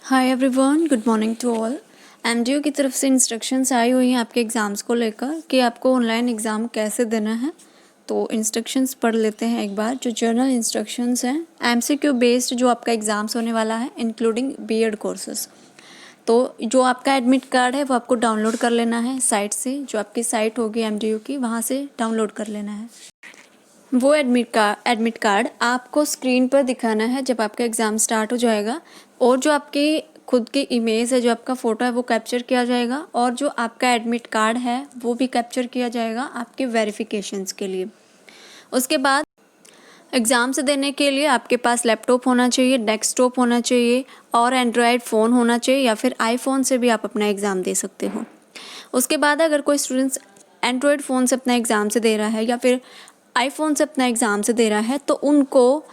Hi everyone, good morning to all. MDU की तरफ से इंस्ट्रक्शंस आई हुई हैं आपके एग्ज़ाम्स को लेकर कि आपको ऑनलाइन एग्ज़ाम कैसे देना है। तो इंस्ट्रक्शंस पढ़ लेते हैं एक बार। जो जर्नल इंस्ट्रक्शंस हैं एमसीक्यू बेस्ड जो आपका एग्ज़ाम्स होने वाला है, इंक्लूडिंग बीएड कोर्सेज। तो जो आपका एडमिट कार्ड है वो आपको डाउनलोड कर लेना है साइट से, जो आपकी साइट होगी एमडीयू की, वहाँ से डाउनलोड कर लेना है। वो एडमिट कार्ड आपको स्क्रीन पर दिखाना है जब आपका एग्ज़ाम स्टार्ट हो जाएगा, और जो आपकी खुद की इमेज है, जो आपका फ़ोटो है, वो कैप्चर किया जाएगा, और जो आपका एडमिट कार्ड है वो भी कैप्चर किया जाएगा आपके वेरिफिकेशंस के लिए। उसके बाद एग्ज़ाम से देने के लिए आपके पास लैपटॉप होना चाहिए, डेस्कटॉप होना चाहिए, और एंड्रॉयड फ़ोन होना चाहिए, या फिर आईफोन से भी आप अपना एग्ज़ाम दे सकते हो। उसके बाद अगर कोई स्टूडेंट्स एंड्रॉयड फ़ोन से अपना एग्ज़ाम से दे रहा है या फिर आईफोन से अपना एग्ज़ाम से दे रहा है, तो उनको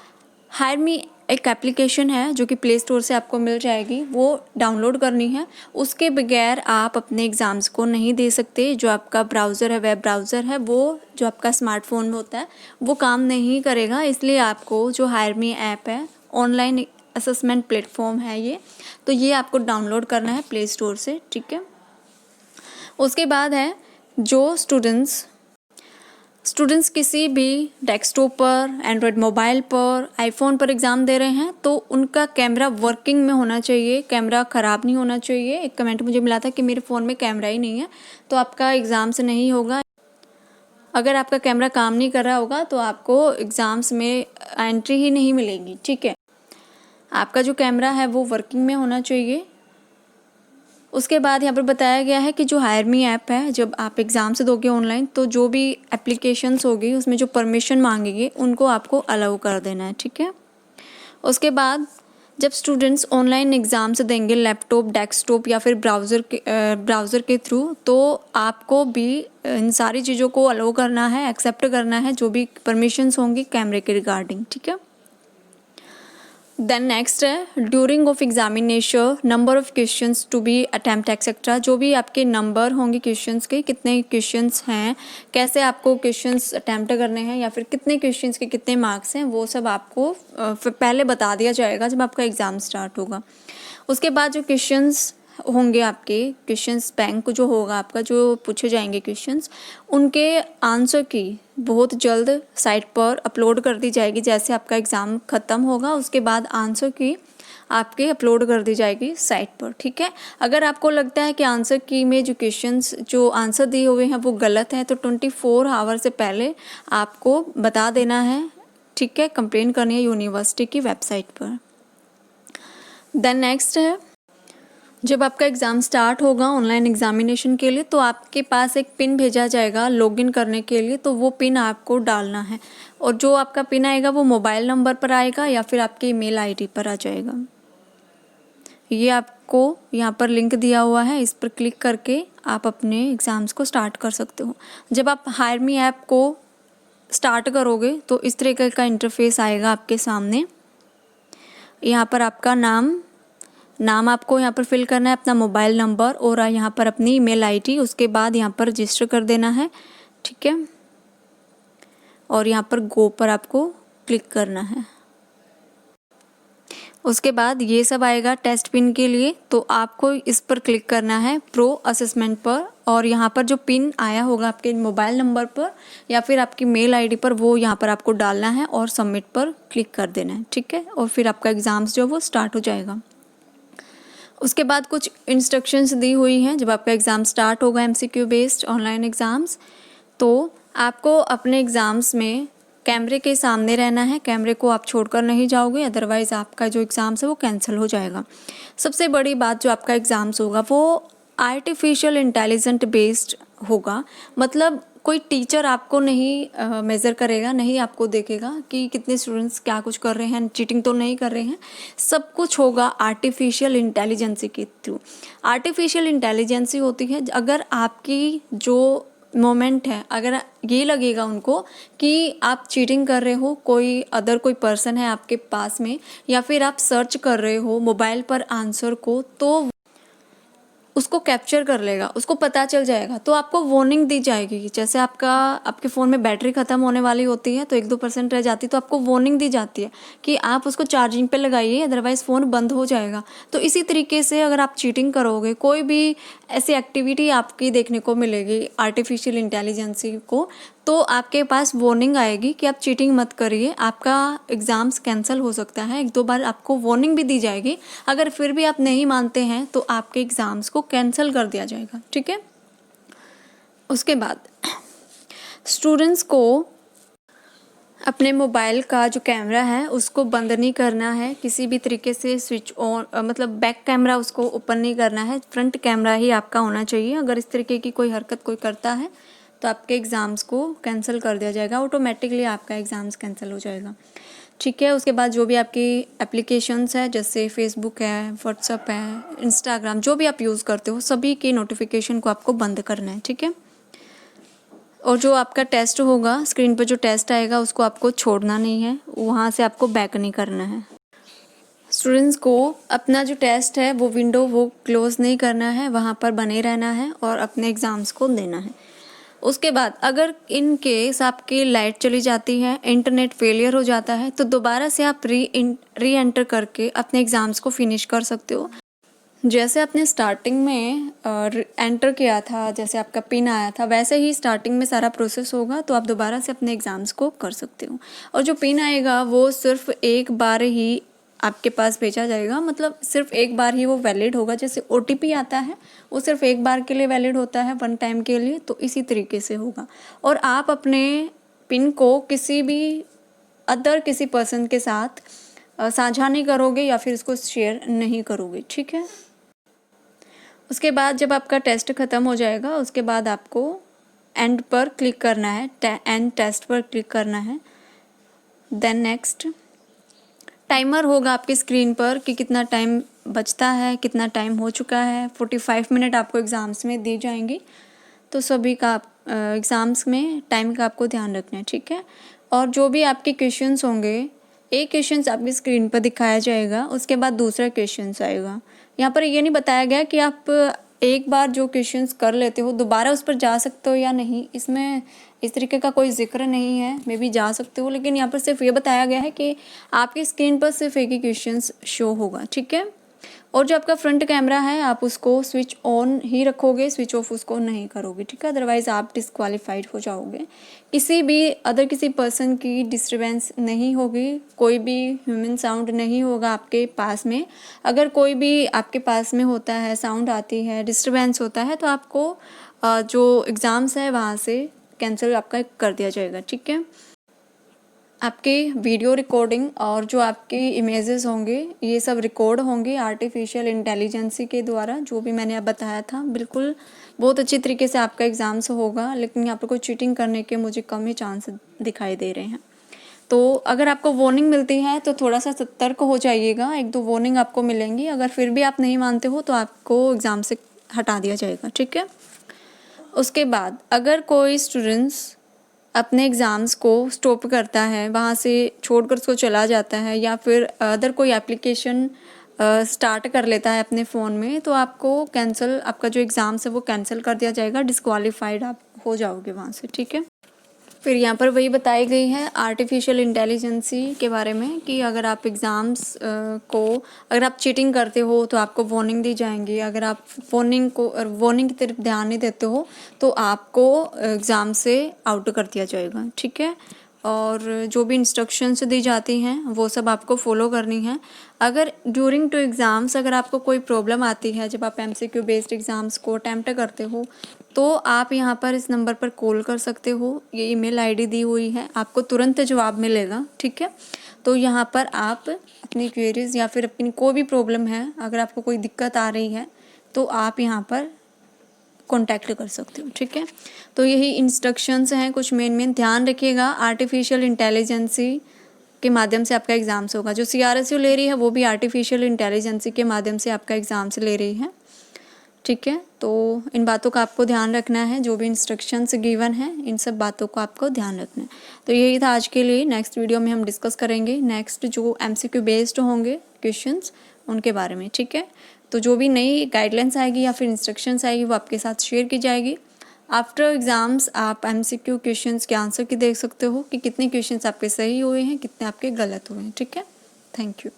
हायर मी एक एप्लीकेशन है जो कि प्ले स्टोर से आपको मिल जाएगी, वो डाउनलोड करनी है। उसके बगैर आप अपने एग्ज़ाम्स को नहीं दे सकते। जो आपका ब्राउज़र है, वेब ब्राउज़र है, वो जो आपका स्मार्टफोन में होता है वो काम नहीं करेगा। इसलिए आपको जो हायर मी ऐप है, ऑनलाइन असेसमेंट प्लेटफॉर्म है ये, तो ये आपको डाउनलोड करना है प्ले स्टोर से, ठीक है। उसके बाद है जो स्टूडेंट्स किसी भी डेस्कटॉप पर, एंड्रॉयड मोबाइल पर, आईफोन पर एग्ज़ाम दे रहे हैं, तो उनका कैमरा वर्किंग में होना चाहिए, कैमरा ख़राब नहीं होना चाहिए। एक कमेंट मुझे मिला था कि मेरे फ़ोन में कैमरा ही नहीं है, तो आपका एग्ज़ाम से नहीं होगा। अगर आपका कैमरा काम नहीं कर रहा होगा तो आपको एग्ज़ाम्स में एंट्री ही नहीं मिलेगी, ठीक है। आपका जो कैमरा है वो वर्किंग में होना चाहिए। उसके बाद यहाँ पर बताया गया है कि जो हायर मी ऐप है, जब आप एग्ज़ाम से दोगे ऑनलाइन, तो जो भी एप्लीकेशंस होगी उसमें जो परमिशन मांगेंगे उनको आपको अलाउ कर देना है, ठीक है। उसके बाद जब स्टूडेंट्स ऑनलाइन एग्ज़ाम से देंगे लैपटॉप, डेस्कटॉप या फिर ब्राउज़र के थ्रू, तो आपको भी इन सारी चीज़ों को अलाउ करना है, एक्सेप्ट करना है जो भी परमिशंस होंगी कैमरे के रिगार्डिंग, ठीक है। देन नेक्स्ट है during of examination number of questions to be attempt etcetera. जो भी आपके नंबर होंगे क्वेश्चंस के, कितने क्वेश्चंस हैं, कैसे आपको क्वेश्चंस अटैम्प्ट करने हैं, या फिर कितने क्वेश्चंस के कितने मार्क्स हैं, वो सब आपको पहले बता दिया जाएगा जब आपका एग्ज़ाम स्टार्ट होगा। उसके बाद जो क्वेश्चंस होंगे आपके, क्वेश्चंस बैंक जो होगा आपका, जो पूछे जाएंगे क्वेश्चंस, उनके आंसर की बहुत जल्द साइट पर अपलोड कर दी जाएगी। जैसे आपका एग्ज़ाम ख़त्म होगा उसके बाद आंसर की आपके अपलोड कर दी जाएगी साइट पर, ठीक है। अगर आपको लगता है कि आंसर की में जो क्वेश्चंस जो आंसर दिए हुए हैं वो गलत हैं, तो 24 आवर से पहले आपको बता देना है, ठीक है। कंप्लेन करनी है यूनिवर्सिटी की वेबसाइट पर। देन नेक्स्ट है जब आपका एग्ज़ाम स्टार्ट होगा ऑनलाइन एग्ज़ामिनेशन के लिए, तो आपके पास एक पिन भेजा जाएगा लॉगिन करने के लिए, तो वो पिन आपको डालना है, और जो आपका पिन आएगा वो मोबाइल नंबर पर आएगा या फिर आपके ईमेल आईडी पर आ जाएगा। ये आपको यहाँ पर लिंक दिया हुआ है, इस पर क्लिक करके आप अपने एग्ज़ाम्स को स्टार्ट कर सकते हो। जब आप हायर मी ऐप को स्टार्ट करोगे तो इस तरीके का इंटरफेस आएगा आपके सामने। यहाँ पर आपका नाम आपको यहाँ पर फिल करना है, अपना मोबाइल नंबर, और यहाँ पर अपनी ईमेल आईडी। उसके बाद यहाँ पर रजिस्टर कर देना है, ठीक है। और यहाँ पर गो पर आपको क्लिक करना है। उसके बाद ये सब आएगा टेस्ट पिन के लिए, तो आपको इस पर क्लिक करना है प्रो असेसमेंट पर, और यहाँ पर जो पिन आया होगा आपके मोबाइल नंबर पर या फिर आपकी मेल आईडी पर, वो यहाँ पर आपको डालना है और सबमिट पर क्लिक कर देना है, ठीक है। और फिर आपका एग्ज़ाम्स जो वो स्टार्ट हो जाएगा। उसके बाद कुछ इंस्ट्रक्शंस दी हुई हैं जब आपका एग्ज़ाम स्टार्ट होगा एमसीक्यू बेस्ड ऑनलाइन एग्ज़ाम्स, तो आपको अपने एग्ज़ाम्स में कैमरे के सामने रहना है, कैमरे को आप छोड़कर नहीं जाओगे, अदरवाइज़ आपका जो एग्ज़ाम्स है वो कैंसिल हो जाएगा। सबसे बड़ी बात, जो आपका एग्ज़ाम्स होगा वो आर्टिफिशियल इंटेलिजेंट बेस्ड होगा। मतलब कोई टीचर आपको नहीं मेज़र करेगा, नहीं आपको देखेगा कि कितने स्टूडेंट्स क्या कुछ कर रहे हैं, चीटिंग तो नहीं कर रहे हैं। सब कुछ होगा आर्टिफिशियल इंटेलिजेंसी के थ्रू। आर्टिफिशियल इंटेलिजेंसी होती है अगर आपकी जो मोमेंट है, अगर ये लगेगा उनको कि आप चीटिंग कर रहे हो, कोई पर्सन है आपके पास में, या फिर आप सर्च कर रहे हो मोबाइल पर आंसर को, तो उसको कैप्चर कर लेगा, उसको पता चल जाएगा, तो आपको वार्निंग दी जाएगी। जैसे आपके फ़ोन में बैटरी ख़त्म होने वाली होती है तो 1-2% रह जाती है, तो आपको वार्निंग दी जाती है कि आप उसको चार्जिंग पे लगाइए, अदरवाइज़ फ़ोन बंद हो जाएगा। तो इसी तरीके से अगर आप चीटिंग करोगे, कोई भी ऐसी एक्टिविटी आपकी देखने को मिलेगी आर्टिफिशियल इंटेलिजेंसी को, तो आपके पास वार्निंग आएगी कि आप चीटिंग मत करिए, आपका एग्ज़ाम्स कैंसिल हो सकता है। 1-2 बार आपको वार्निंग भी दी जाएगी। अगर फिर भी आप नहीं मानते हैं तो आपके एग्ज़ाम्स को कैंसिल कर दिया जाएगा, ठीक है। उसके बाद स्टूडेंट्स को अपने मोबाइल का जो कैमरा है उसको बंद नहीं करना है, किसी भी तरीके से स्विच ऑन मतलब बैक कैमरा उसको ओपन नहीं करना है, फ्रंट कैमरा ही आपका होना चाहिए। अगर इस तरीके की कोई हरकत कोई करता है तो आपके एग्ज़ाम्स को कैंसिल कर दिया जाएगा, ऑटोमेटिकली आपका एग्ज़ाम्स कैंसिल हो जाएगा, ठीक है। उसके बाद जो भी आपकी एप्लीकेशंस है, जैसे फेसबुक है, व्हाट्सअप है, इंस्टाग्राम, जो भी आप यूज़ करते हो, सभी की नोटिफिकेशन को आपको बंद करना है, ठीक है। और जो आपका टेस्ट होगा, स्क्रीन पर जो टेस्ट आएगा उसको आपको छोड़ना नहीं है, वहाँ से आपको बैक नहीं करना है। स्टूडेंट्स को अपना जो टेस्ट है वो विंडो वो क्लोज़ नहीं करना है, वहाँ पर बने रहना है और अपने एग्ज़ाम्स को देना है। उसके बाद अगर इन केस आपकी लाइट चली जाती है, इंटरनेट फेलियर हो जाता है, तो दोबारा से आप री एंटर करके अपने एग्ज़ाम्स को फिनिश कर सकते हो। जैसे आपने स्टार्टिंग में एंटर किया था, जैसे आपका पिन आया था, वैसे ही स्टार्टिंग में सारा प्रोसेस होगा, तो आप दोबारा से अपने एग्ज़ाम्स को कर सकते हो। और जो पिन आएगा वो सिर्फ एक बार ही आपके पास भेजा जाएगा, मतलब सिर्फ एक बार ही वो वैलिड होगा। जैसे OTP आता है वो सिर्फ एक बार के लिए वैलिड होता है, 1 टाइम के लिए, तो इसी तरीके से होगा। और आप अपने पिन को किसी भी किसी पर्सन के साथ साझा नहीं करोगे या फिर इसको शेयर नहीं करोगे, ठीक है। उसके बाद जब आपका टेस्ट ख़त्म हो जाएगा, उसके बाद आपको एंड पर क्लिक करना है, एंड टेस्ट पर क्लिक करना है। देन नेक्स्ट टाइमर होगा आपकी स्क्रीन पर कि कितना टाइम बचता है, कितना टाइम हो चुका है। 45 मिनट आपको एग्ज़ाम्स में दी जाएंगी, तो सभी का एग्ज़ाम्स में टाइम का आपको ध्यान रखना है, ठीक है। और जो भी आपके क्वेश्चंस होंगे, एक क्वेश्चंस आपकी स्क्रीन पर दिखाया जाएगा, उसके बाद दूसरा क्वेश्चंस आएगा। यहाँ पर ये नहीं बताया गया कि आप एक बार जो क्वेश्चंस कर लेते हो दोबारा उस पर जा सकते हो या नहीं, इसमें इस तरीके का कोई जिक्र नहीं है। मे बी जा सकते हो, लेकिन यहाँ पर सिर्फ ये बताया गया है कि आपकी स्क्रीन पर सिर्फ एक ही क्वेश्चंस शो होगा, ठीक है। और जो आपका फ्रंट कैमरा है आप उसको स्विच ऑन ही रखोगे, स्विच ऑफ उसको नहीं करोगे, ठीक है। अदरवाइज़ आप डिस्क्वालीफाइड हो जाओगे। किसी पर्सन की डिस्टर्बेंस नहीं होगी, कोई भी ह्यूमन साउंड नहीं होगा आपके पास में। अगर कोई भी आपके पास में होता है, साउंड आती है, डिस्टर्बेंस होता है, तो आपको जो एग्ज़ाम्स है वहाँ से कैंसिल आपका कर दिया जाएगा, ठीक है। आपके वीडियो रिकॉर्डिंग और जो आपके इमेजेस होंगे ये सब रिकॉर्ड होंगे आर्टिफिशियल इंटेलिजेंसी के द्वारा, जो भी मैंने अब बताया था। बिल्कुल बहुत अच्छी तरीके से आपका एग्ज़ाम्स होगा, लेकिन यहाँ पर कोई चीटिंग करने के मुझे कम ही चांस दिखाई दे रहे हैं। तो अगर आपको वार्निंग मिलती है तो थोड़ा सा सतर्क हो जाइएगा, 1-2 वार्निंग आपको मिलेंगी। अगर फिर भी आप नहीं मानते हो तो आपको एग्ज़ाम से हटा दिया जाएगा, ठीक है। उसके बाद अगर कोई स्टूडेंट्स अपने एग्ज़ाम्स को स्टॉप करता है, वहाँ से छोड़कर उसको चला जाता है, या फिर अदर कोई एप्लीकेशन स्टार्ट कर लेता है अपने फ़ोन में, तो आपको कैंसिल, आपका जो एग्ज़ाम्स है वो कैंसिल कर दिया जाएगा, डिस्क्वालीफाइड आप हो जाओगे वहाँ से, ठीक है। फिर यहाँ पर वही बताई गई है आर्टिफिशियल इंटेलिजेंसी के बारे में कि अगर आप एग्ज़ाम्स अगर आप चीटिंग करते हो तो आपको वार्निंग दी जाएंगी। अगर आप वार्निंग की तरफ ध्यान नहीं देते हो तो आपको एग्ज़ाम से आउट कर दिया जाएगा, ठीक है। और जो भी इंस्ट्रक्शंस दी जाती हैं वो सब आपको फॉलो करनी है। अगर ड्यूरिंग टू एग्ज़ाम्स अगर आपको कोई प्रॉब्लम आती है, जब आप MCQ बेस्ड एग्ज़ाम्स को अटैम्प्ट करते हो, तो आप यहाँ पर इस नंबर पर कॉल कर सकते हो। ये ईमेल आईडी दी हुई है, आपको तुरंत जवाब मिलेगा, ठीक है। तो यहाँ पर आप अपनी क्वेरीज या फिर अपनी कोई भी प्रॉब्लम है, अगर आपको कोई दिक्कत आ रही है तो आप यहाँ पर कॉन्टैक्ट कर सकते हो, ठीक है। तो यही इंस्ट्रक्शंस हैं कुछ मेन ध्यान रखिएगा। आर्टिफिशियल इंटेलिजेंसी के माध्यम से आपका एग्ज़ाम्स होगा। जो CRSU ले रही है वो भी आर्टिफिशियल इंटेलिजेंसी के माध्यम से आपका एग्ज़ाम्स ले रही है। ठीक है। तो इन बातों का आपको ध्यान रखना है, जो भी इंस्ट्रक्शंस गिवन है इन सब बातों को आपको ध्यान रखना है। तो यही था आज के लिए। नेक्स्ट वीडियो में हम डिस्कस करेंगे नेक्स्ट जो MCQ बेस्ड होंगे क्वेश्चंस उनके बारे में, ठीक है। तो जो भी नई गाइडलाइंस आएगी या फिर इंस्ट्रक्शंस आएगी वो आपके साथ शेयर की जाएगी। आफ्टर एग्ज़ाम्स आप MCQ क्वेश्चंस के आंसर की देख सकते हो कि कितने क्वेश्चंस आपके सही हुए हैं, कितने आपके गलत हुए हैं, ठीक है। Thank you.